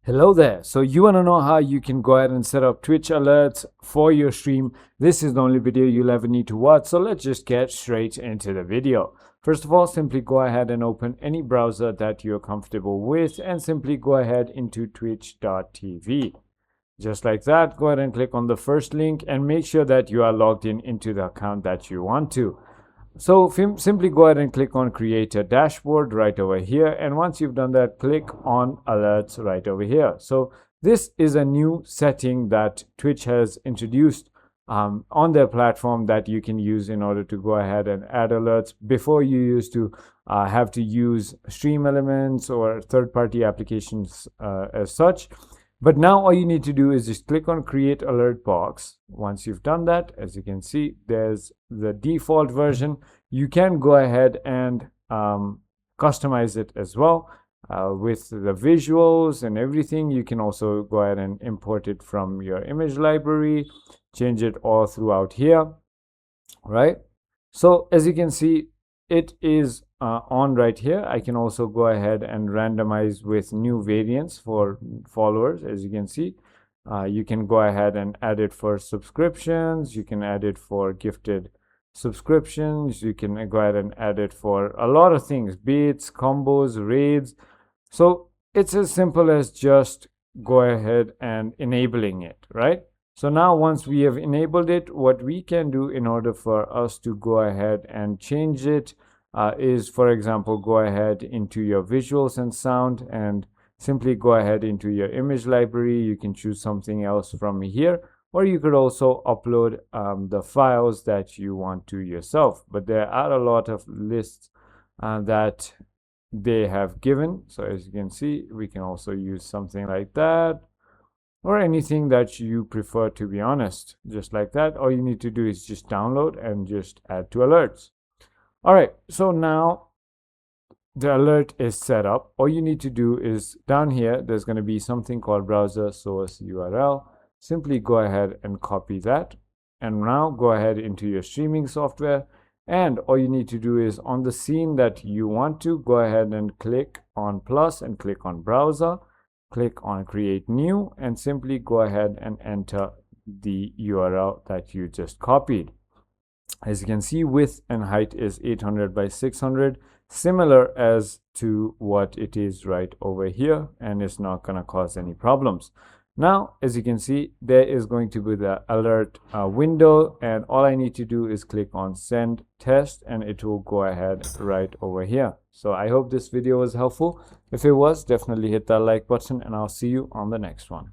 Hello there. So you want to know how you can go ahead and set up Twitch alerts for your stream. This is the only video you'll ever need to watch. So let's just get straight into the video. First of all, simply go ahead and open any browser that you're comfortable with and simply go ahead into twitch.tv. Just like that, go ahead and click on the first link and make sure that you are logged in into the account that you want to. So simply go ahead and click on create a dashboard right over here, and once you've done that, click on alerts right over here. So this is a new setting that Twitch has introduced on their platform that you can use in order to go ahead and add alerts. Before, you used to have to use StreamElements or third-party applications as such. But now all you need to do is just click on create alert box. Once you've done that, as you can see, there's the default version. You can go ahead and customize it as well with the visuals and everything. You can also go ahead and import it from your image library, change it all throughout here, right? So as you can see, it is on right here. I can also go ahead and randomize with new variants for followers. As you can see, you can go ahead and add it for subscriptions. You can add it for gifted subscriptions. You can go ahead and add it for a lot of things, beats, combos, raids. So it's as simple as just go ahead and enabling it, right? So now once we have enabled it, what we can do in order for us to go ahead and change it is, for example, go ahead into your visuals and sound and simply go ahead into your image library. You can choose something else from here, or you could also upload the files that you want to yourself. But there are a lot of lists that they have given. So as you can see, we can also use something like that, or anything that you prefer, to be honest. Just like that, all you need to do is just download and just add to alerts. All right, so now the alert is set up. All you need to do is down here, there's going to be something called browser source URL. Simply go ahead and copy that, and now go ahead into your streaming software, and all you need to do is on the scene that you want to, go ahead and click on plus and click on browser. Click on create new and simply go ahead and enter the URL that you just copied. As you can see, width and height is 800 by 600, similar as to what it is right over here, and it's not going to cause any problems. Now, as you can see, there is going to be the alert window, and all I need to do is click on send test and it will go ahead right over here. So I hope this video was helpful. If it was, definitely hit that like button and I'll see you on the next one.